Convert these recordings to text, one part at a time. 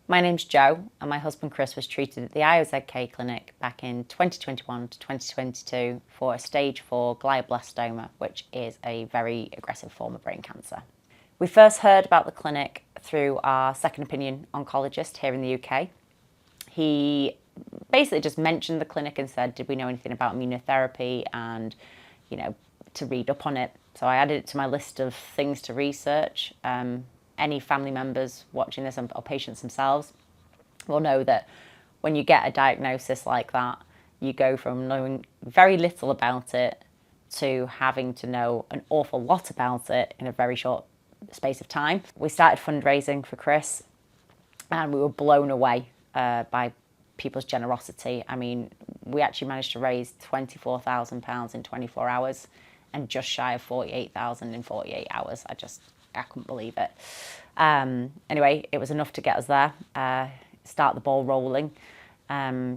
My name's Jo, and my husband Chris was treated at the IOZK clinic back in 2021 to 2022 for a stage 4 glioblastoma, which is a very aggressive form of brain cancer. We first heard about the clinic through our second opinion oncologist here in the UK. He basically just mentioned the clinic and said, did we know anything about immunotherapy, and, to read up on it. So I added it to my list of things to research. Any family members watching this, or patients themselves, will know that when you get a diagnosis like that, you go from knowing very little about it to having to know an awful lot about it in a very short space of time. We started fundraising for Chris, and we were blown away by people's generosity. I mean, we actually managed to raise £24,000 in 24 hours and just shy of 48,000 in 48 hours. I couldn't believe it. Anyway, it was enough to get us there, start the ball rolling.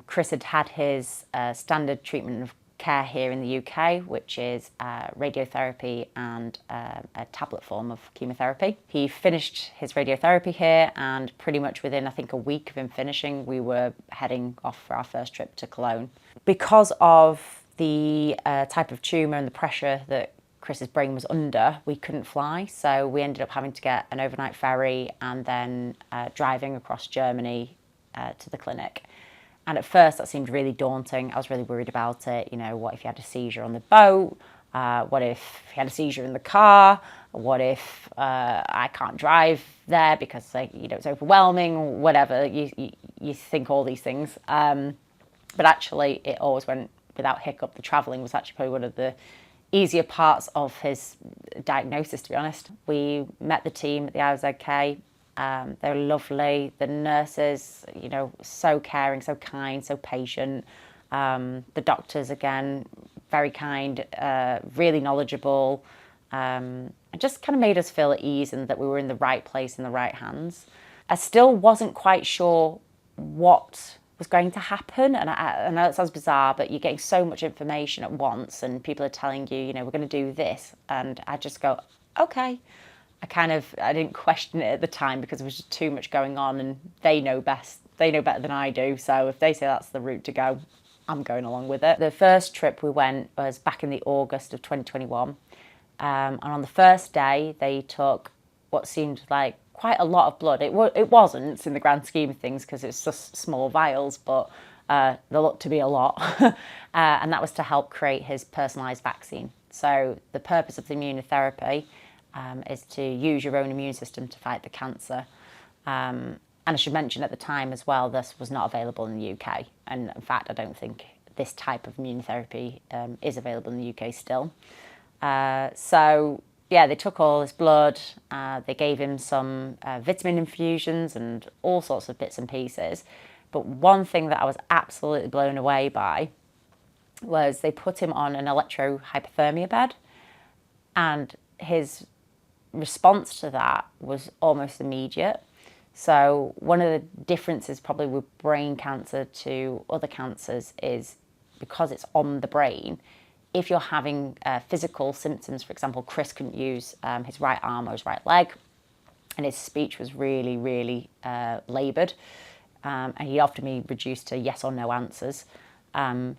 Chris had his standard treatment of care here in the UK, which is radiotherapy and a tablet form of chemotherapy. He finished his radiotherapy here, and pretty much within, I think, a week of him finishing, we were heading off for our first trip to Cologne. Because of the type of tumour and the pressure that Chris's brain was under, we couldn't fly, so we ended up having to get an overnight ferry and then driving across Germany to the clinic. And at first that seemed really daunting. I was really worried about it. What if he had a seizure on the boat? What if he had a seizure in the car? What if I can't drive there because it's overwhelming? Whatever, you think all these things. But actually it always went without hiccup. The travelling was actually probably one of the easier parts of his diagnosis, to be honest. We met the team at the IOZK. They were lovely. The nurses, so caring, so kind, so patient. The doctors, again, very kind, really knowledgeable. It just kind of made us feel at ease and that we were in the right place, in the right hands. I still wasn't quite sure what was going to happen, and I know it sounds bizarre, but you're getting so much information at once and people are telling you, we're going to do this, and I just go, okay. I didn't question it at the time because there was just too much going on, and they know best. They know better than I do, so if they say that's the route to go, I'm going along with it. The first trip we went was back in the August of 2021, and on the first day they took what seemed like quite a lot of blood. It wasn't in the grand scheme of things because it's just small vials, but there looked to be a lot. And that was to help create his personalised vaccine. So the purpose of the immunotherapy is to use your own immune system to fight the cancer. And I should mention at the time as well, this was not available in the UK. And in fact, I don't think this type of immunotherapy is available in the UK still. So yeah, they took all his blood, they gave him some vitamin infusions and all sorts of bits and pieces. But one thing that I was absolutely blown away by was they put him on an electrohypothermia bed, and his response to that was almost immediate. So one of the differences probably with brain cancer to other cancers is because it's on the brain. If you're having physical symptoms, for example, Chris couldn't use his right arm or his right leg, and his speech was really, really laboured, and he'd often be reduced to yes or no answers.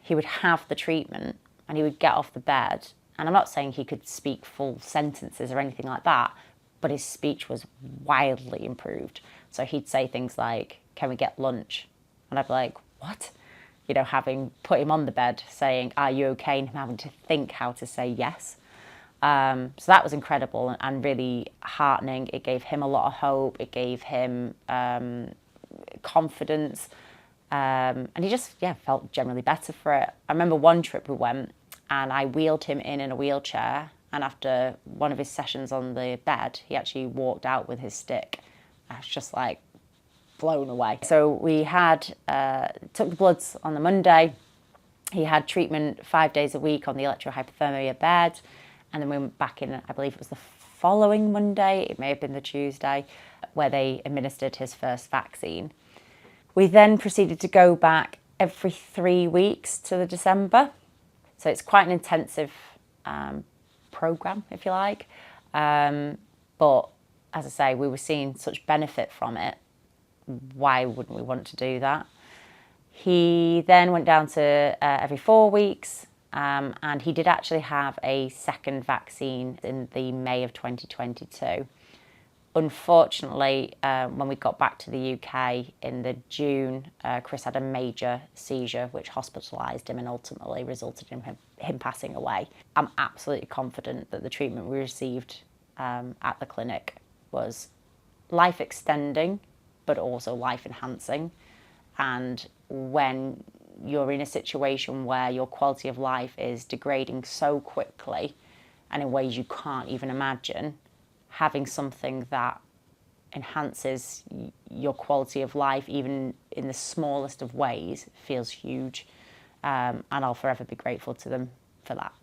He would have the treatment and he would get off the bed, and I'm not saying he could speak full sentences or anything like that, but his speech was wildly improved. So he'd say things like, "Can we get lunch?" And I'd be like, "What?" Having put him on the bed, saying, "Are you okay?" and him having to think how to say yes. So that was incredible and really heartening. It gave him a lot of hope. It gave him confidence. And he just, felt generally better for it. I remember one trip we went and I wheeled him in a wheelchair. And after one of his sessions on the bed, he actually walked out with his stick. I was just like, blown away. So we had took the bloods on the Monday. He had treatment 5 days a week on the electrohypothermia bed, and then we went back in, I believe it was the following Monday, it may have been the Tuesday, where they administered his first vaccine. We then proceeded to go back every 3 weeks to the December. So it's quite an intensive program, if you like. But as I say, we were seeing such benefit from it why wouldn't we want to do that? He then went down to every 4 weeks, and he did actually have a second vaccine in the May of 2022. Unfortunately, when we got back to the UK in the June, Chris had a major seizure which hospitalised him and ultimately resulted in him passing away. I'm absolutely confident that the treatment we received at the clinic was life-extending but also life-enhancing. And when you're in a situation where your quality of life is degrading so quickly and in ways you can't even imagine, having something that enhances your quality of life, even in the smallest of ways, feels huge. And I'll forever be grateful to them for that.